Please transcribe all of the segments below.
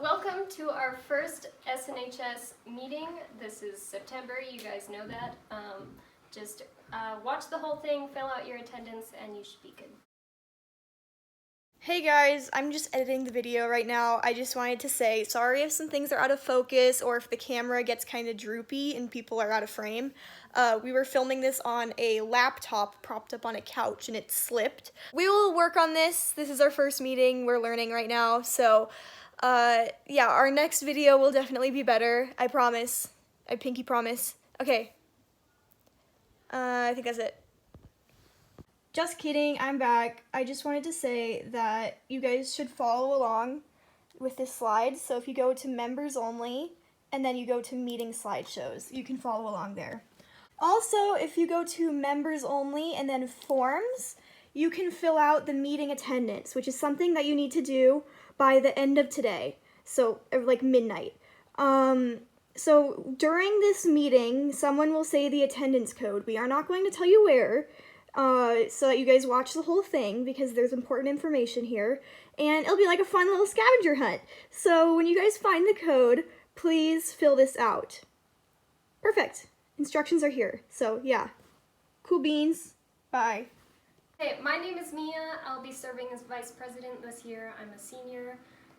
Welcome to our first SNHS meeting. This is September, you guys know that. Just watch the whole thing, fill out your attendance, and you should be good. Hey guys, I'm just editing the video right now. I just wanted to say sorry if some things are out of focus or if the camera gets kind of droopy and people are out of frame. We were filming this on a laptop propped up on a couch and it slipped. We will work on this. This is our first meeting. We're learning right now. So yeah, our next video will definitely be better. I promise. I pinky promise. Okay. I think that's it. Just kidding, I'm back. I just wanted to say that you guys should follow along with this slide. So if you go to members only and then you go to meeting slideshows, you can follow along there. Also, if you go to members only and then forms, you can fill out the meeting attendance, which is something that you need to do by the end of today. So like midnight. So during this meeting, someone will say the attendance code. We are not going to tell you where. So that you guys watch the whole thing because there's important information here, and it'll be like a fun little scavenger hunt. So when you guys find the code, please fill this out. Perfect. Instructions are here. So yeah, cool beans. Bye. Hey, my name is Mia. I'll be serving as vice president this year. I'm a senior,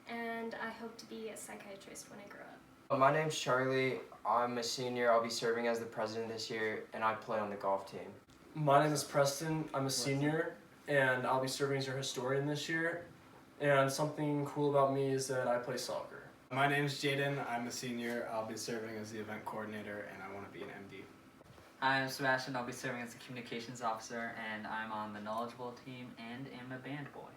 and I hope to be a psychiatrist when I grow up. My name's Charlie. I'm a senior. I'll be serving as the president this year, and I play on the golf team. My name is Preston. I'm a senior, and I'll be serving as your historian this year. And something cool about me is that I play soccer. My name's Jaden. I'm a senior. I'll be serving as the event coordinator, and I want to be an MD. I'm Sebastian. I'll be serving as a communications officer, and I'm on the knowledgeable team and am a band boy.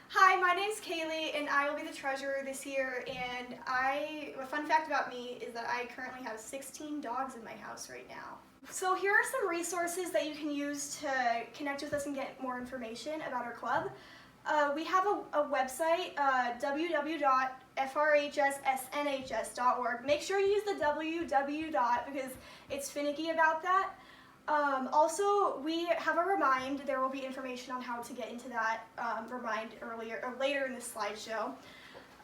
Hi, my name's Kaylee, and I will be the treasurer this year. And a fun fact about me is that I currently have 16 dogs in my house right now. So here are some resources that you can use to connect with us and get more information about our club. We have a website, www.frhssnhs.org. Make sure you use the www. Because it's finicky about that. Also, we have a Remind. There will be information on how to get into that Remind later in this slideshow.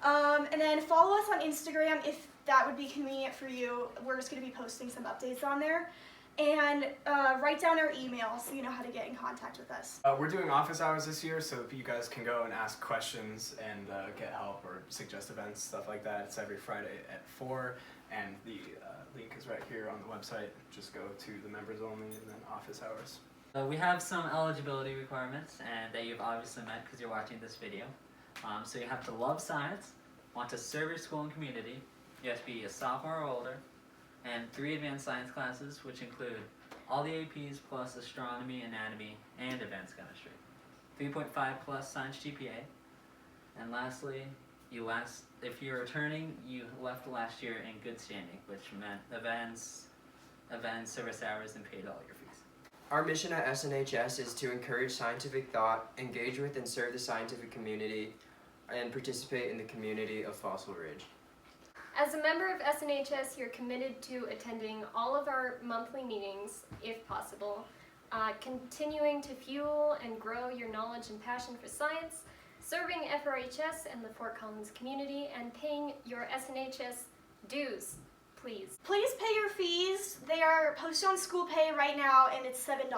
And then follow us on Instagram if that would be convenient for you. We're just going to be posting some updates on there. And write down our email so you know how to get in contact with us. We're doing office hours this year, so you guys can go and ask questions and get help or suggest events, stuff like that. It's every Friday at 4, and the link is right here on the website. Just go to the members only and then office hours. We have some eligibility requirements and that you've obviously met because you're watching this video. So you have to love science, want to serve your school and community, you have to be a sophomore or older, and 3 advanced science classes, which include all the APs plus astronomy, anatomy, and advanced chemistry. 3.5 plus science GPA. And lastly, if you're returning, you left last year in good standing, which meant events, service hours, and paid all your fees. Our mission at SNHS is to encourage scientific thought, engage with and serve the scientific community, and participate in the community of Fossil Ridge. As a member of SNHS, you're committed to attending all of our monthly meetings, if possible, continuing to fuel and grow your knowledge and passion for science, serving FRHS and the Fort Collins community, and paying your SNHS dues, please. Please pay your fees. They are posted on school pay right now, and it's $7.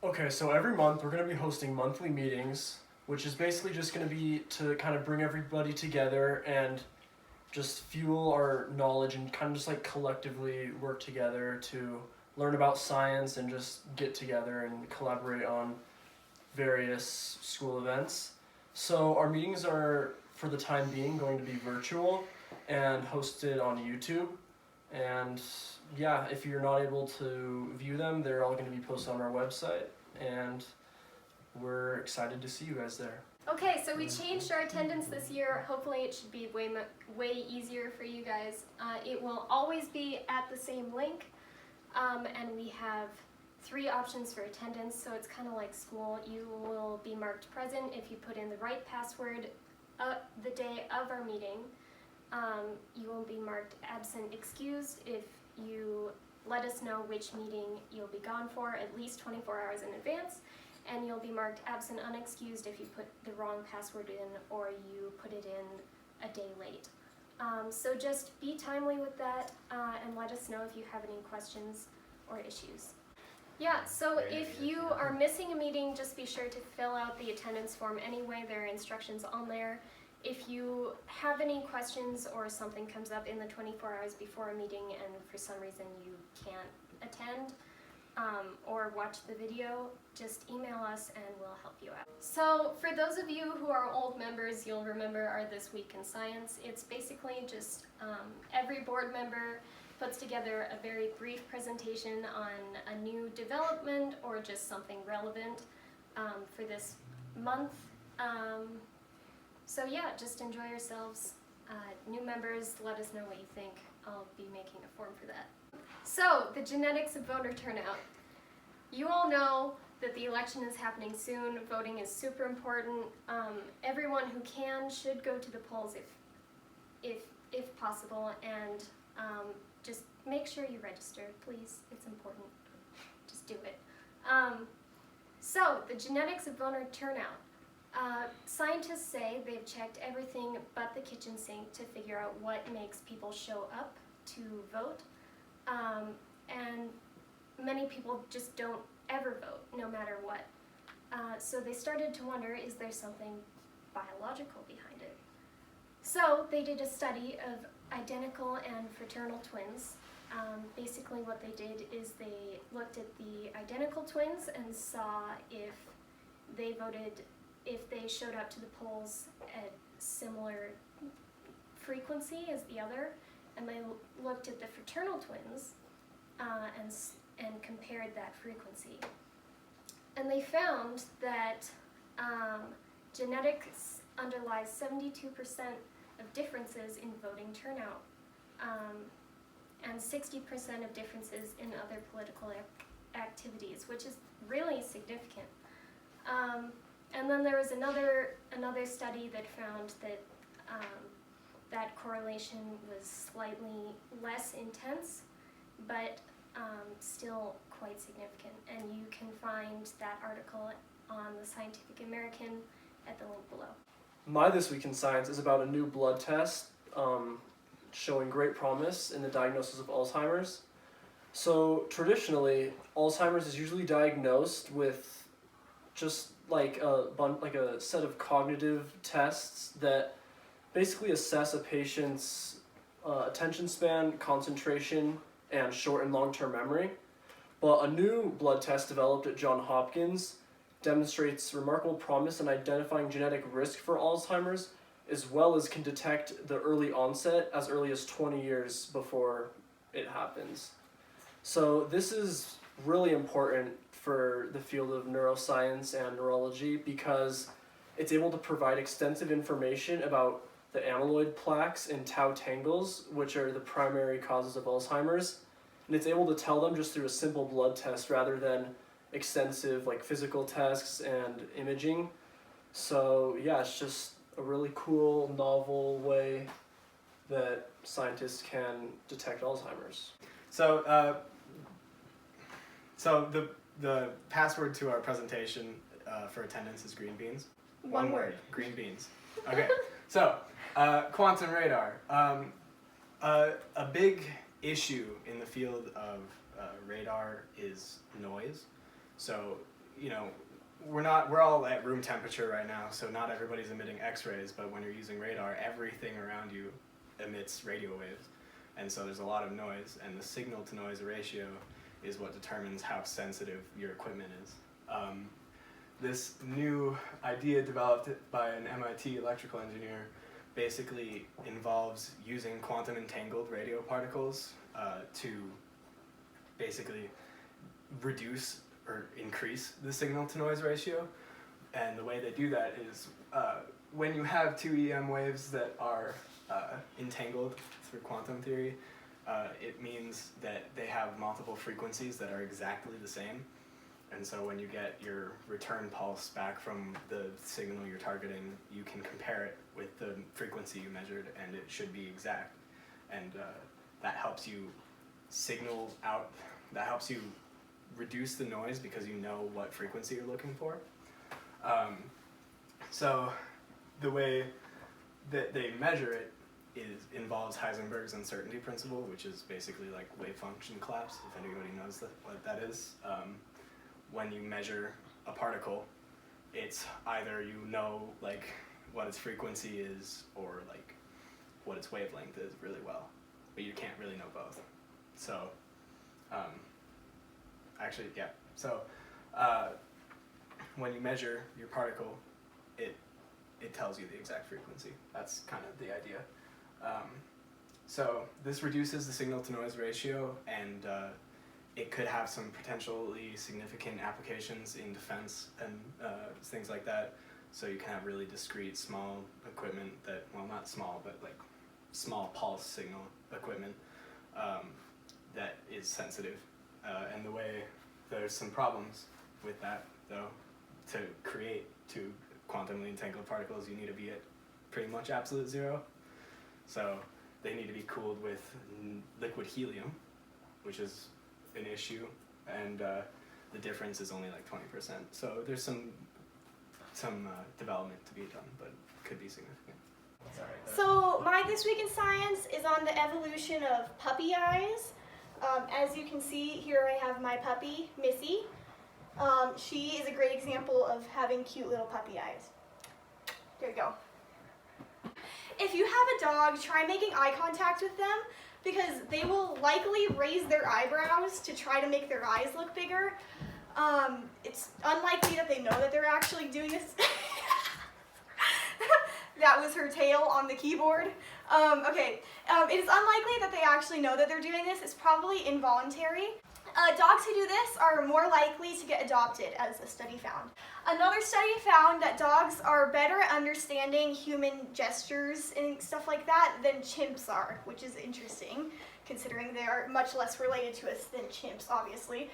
Okay, so every month we're going to be hosting monthly meetings, which is basically just going to be to kind of bring everybody together and just fuel our knowledge and kind of just like collectively work together to learn about science and just get together and collaborate on various school events. So our meetings are, for the time being, going to be virtual and hosted on YouTube. And yeah, if you're not able to view them, they're all going to be posted on our website, and we're excited to see you guys there. Okay, so we changed our attendance this year. Hopefully it should be way easier for you guys. It will always be at the same link, and we have 3 options for attendance, so it's kind of like school. You will be marked present if you put in the right password the day of our meeting. You will be marked absent excused if you let us know which meeting you'll be gone for at least 24 hours in advance. And you'll be marked absent unexcused if you put the wrong password in or you put it in a day late. So just be timely with that and let us know if you have any questions or issues. Yeah, so if you are missing a meeting, just be sure to fill out the attendance form anyway. There are instructions on there. If you have any questions or something comes up in the 24 hours before a meeting and for some reason you can't attend or watch the video, just email us and we'll help you out. So for those of you who are old members, you'll remember our This Week in Science. It's basically just every board member puts together a very brief presentation on a new development or just something relevant for this month. So yeah, just enjoy yourselves. New members, let us know what you think. I'll be making a form for that. So, the genetics of voter turnout. You all know that the election is happening soon. Voting is super important. Everyone who can should go to the polls if possible, and just make sure you register, please. It's important. Just do it. So, the genetics of voter turnout. Scientists say they've checked everything but the kitchen sink to figure out what makes people show up to vote. And many people just don't ever vote, no matter what. So they started to wonder, is there something biological behind it? So they did a study of identical and fraternal twins. Basically what they did is they looked at the identical twins and saw if they showed up to the polls at similar frequency as the other, and they looked at the fraternal twins and compared that frequency. And they found that genetics underlies 72% of differences in voting turnout and 60% of differences in other political activities, which is really significant. And then there was another study that found that that correlation was slightly less intense, but still quite significant. And you can find that article on the Scientific American at the link below. My This Week in Science is about a new blood test showing great promise in the diagnosis of Alzheimer's. So traditionally, Alzheimer's is usually diagnosed with just like a set of cognitive tests that basically assess a patient's attention span, concentration, and short and long-term memory. But a new blood test developed at Johns Hopkins demonstrates remarkable promise in identifying genetic risk for Alzheimer's, as well as can detect the early onset as early as 20 years before it happens. So this is really important for the field of neuroscience and neurology because it's able to provide extensive information about the amyloid plaques and tau tangles, which are the primary causes of Alzheimer's. And it's able to tell them just through a simple blood test rather than extensive like physical tests and imaging. So yeah, it's just a really cool, novel way that scientists can detect Alzheimer's. So, so the password to our presentation for attendance is green beans. One word. Green beans. Okay. So, quantum radar. A big issue in the field of radar is noise. So, you know, we're all at room temperature right now, so not everybody's emitting X-rays, but when you're using radar, everything around you emits radio waves. And so there's a lot of noise, and the signal-to-noise ratio is what determines how sensitive your equipment is. This new idea developed by an MIT electrical engineer basically involves using quantum entangled radio particles to basically reduce or increase the signal-to-noise ratio. And the way they do that is when you have two EM waves that are entangled through quantum theory, it means that they have multiple frequencies that are exactly the same. And so when you get your return pulse back from the signal you're targeting, you can compare it with the frequency you measured, and it should be exact. And that helps you signal out, that helps you reduce the noise because you know what frequency you're looking for. So the way that they measure it involves Heisenberg's uncertainty principle, which is basically like wave function collapse, if anybody knows what that is. When you measure a particle, it's either you know like what its frequency is or like what its wavelength is really well, but you can't really know both. So actually, yeah. So when you measure your particle, it tells you the exact frequency. That's kind of the idea. So this reduces the signal to noise ratio, and it could have some potentially significant applications in defense and things like that. So you can have really discrete, small equipment that, well, not small, but like small pulse signal equipment that is sensitive. And the way there's some problems with that, though. To create two quantumly entangled particles, you need to be at pretty much absolute zero. So they need to be cooled with liquid helium, which is an issue, and the difference is only like 20%. So there's some development to be done, but could be significant. So my This Week in Science is on the evolution of puppy eyes. As you can see, here I have my puppy, Missy. She is a great example of having cute little puppy eyes. Here you go. If you have a dog, try making eye contact with them because they will likely raise their eyebrows to try to make their eyes look bigger. It's unlikely that they know that they're actually doing this. That was her tail on the keyboard. It is unlikely that they actually know that they're doing this. It's probably involuntary. Dogs who do this are more likely to get adopted, as a study found. Another study found that dogs are better at understanding human gestures and stuff like that than chimps are, which is interesting, considering they are much less related to us than chimps, obviously.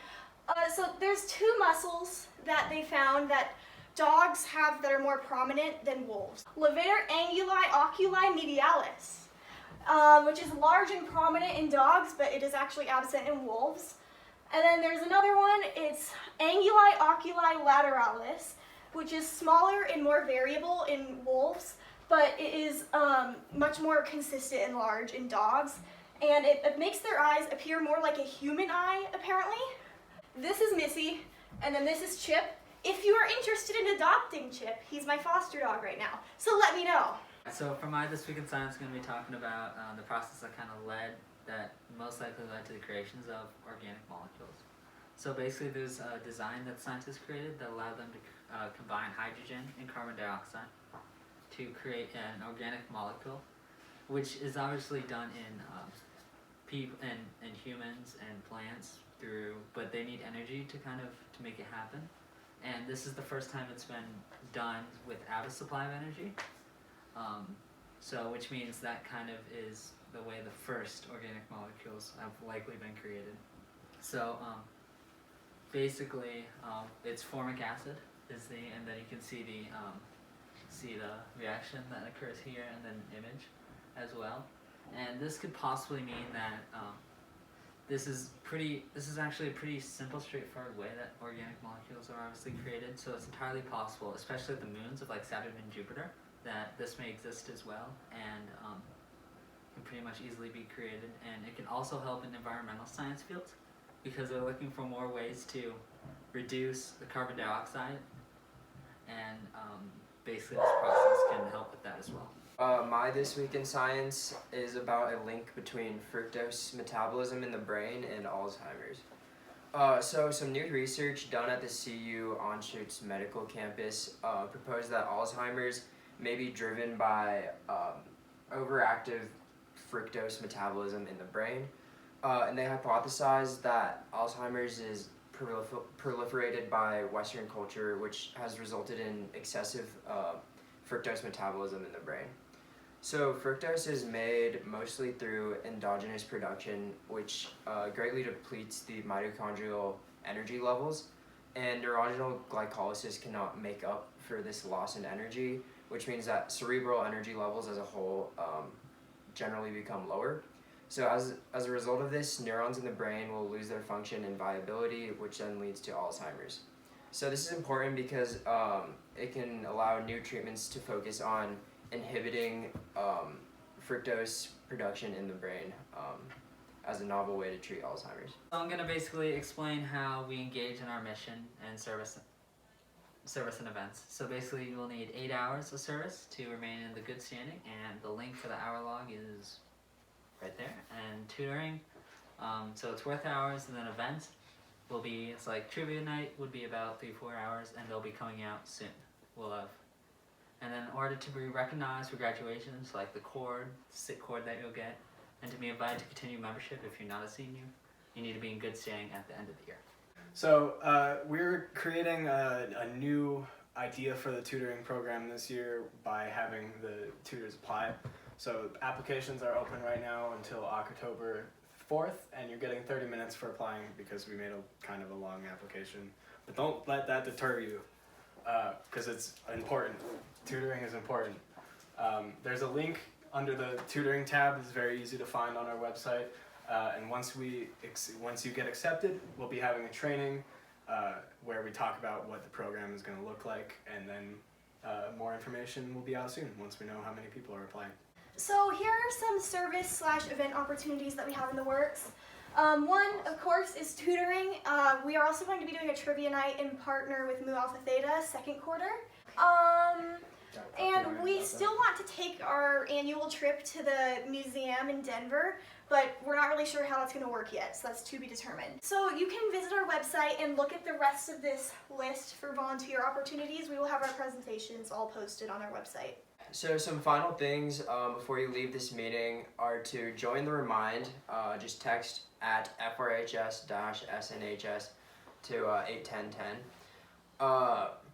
So there's two muscles that they found that dogs have that are more prominent than wolves. Levator anguli oculi medialis, which is large and prominent in dogs, but it is actually absent in wolves. And then there's another one, it's anguli oculi lateralis, which is smaller and more variable in wolves, but it is much more consistent and large in dogs. And it makes their eyes appear more like a human eye, apparently. This is Missy, and then this is Chip. If you are interested in adopting Chip, he's my foster dog right now, so let me know. So for my This Week in Science, I'm going to be talking about the process that most likely led to the creations of organic molecules. So basically there's a design that scientists created that allowed them to combine hydrogen and carbon dioxide to create an organic molecule, which is obviously done in humans and plants but they need energy to make it happen. And this is the first time it's been done without a supply of energy. Which means that kind of is the way the first organic molecules have likely been created. So basically, it's formic acid and then you can see the reaction that occurs here and then image as well. And this could possibly mean that this is actually a pretty simple, straightforward way that organic molecules are obviously created. So it's entirely possible, especially at the moons of like Saturn and Jupiter, that this may exist as well and can pretty much easily be created. And it can also help in environmental science fields because they're looking for more ways to reduce the carbon dioxide, and basically this process can help with that as well. My This Week in Science is about a link between fructose metabolism in the brain and Alzheimer's. So some new research done at the CU Anschutz Medical Campus proposed that Alzheimer's may be driven by overactive fructose metabolism in the brain. And they hypothesized that Alzheimer's is proliferated by Western culture, which has resulted in excessive fructose metabolism in the brain. So fructose is made mostly through endogenous production, which greatly depletes the mitochondrial energy levels, and neuronal glycolysis cannot make up for this loss in energy, which means that cerebral energy levels as a whole generally become lower. So as a result of this, neurons in the brain will lose their function and viability, which then leads to Alzheimer's. So this is important because it can allow new treatments to focus on inhibiting fructose production in the brain as a novel way to treat Alzheimer's. So I'm going to basically explain how we engage in our mission and service and events. So basically you will need 8 hours of service to remain in the good standing, and the link for the hour log is right there. And tutoring, so it's worth hours, and then events will be, it's like trivia night would be about 3-4 hours, and they'll be coming out soon. We'll have, and then in order to be recognized for graduations, like the cord, SIT cord that you'll get, and to be invited to continue membership if you're not a senior, you need to be in good standing at the end of the year. So we're creating a new idea for the tutoring program this year by having the tutors apply. So applications are open right now until October 4th, and you're getting 30 minutes for applying because we made a kind of a long application. But don't let that deter you, because it's important. Tutoring is important. There's a link under the tutoring tab. It's very easy to find on our website. And once you get accepted, we'll be having a training where we talk about what the program is going to look like, and then more information will be out soon once we know how many people are applying. So here are some service/event opportunities that we have in the works. One, of course, is tutoring. We are also going to be doing a trivia night in partner with Mu Alpha Theta, second quarter. And we still want to take our annual trip to the museum in Denver, but we're not really sure how that's going to work yet, so that's to be determined. So you can visit our website and look at the rest of this list for volunteer opportunities. We will have our presentations all posted on our website. So some final things before you leave this meeting are to join the Remind. Just text at FRHS-SNHS to 81010.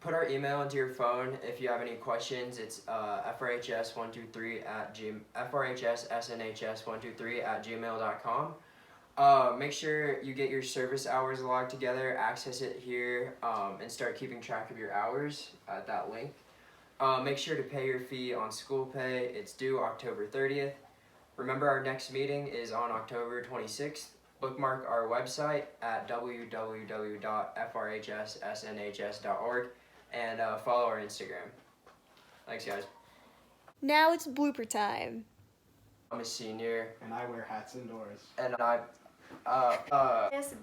Put our email into your phone if you have any questions. It's FRHS123@FRHS-SNHS123@gmail.com. Make sure you get your service hours logged together, access it here, and start keeping track of your hours at that link. Make sure to pay your fee on school pay. It's due October 30th. Remember, our next meeting is on October 26th. Bookmark our website at www.frhssnhs.org and follow our Instagram. Thanks, guys. Now it's blooper time. I'm a senior, And I wear hats indoors. and I, Yes,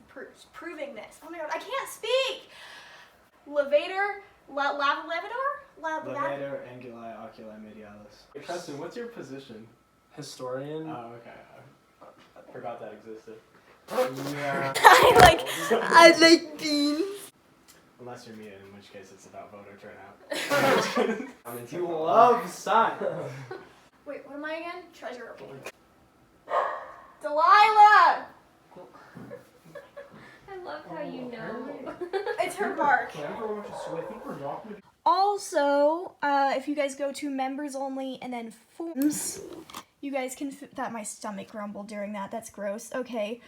proving this. Oh my god, I can't speak! Levator, levator? Levator anguli oculi medialis. Preston, what's your position? Historian? Oh, okay. I forgot that existed. Yeah. I like beans. Unless you're me, in which case it's about voter turnout. I'm in You love science. Wait, what am I again? Treasurer. Delilah! I love how you know. It's her mark. Also, if you guys go to members only and then forms, you guys can that my stomach grumbled during that. That's gross. Okay.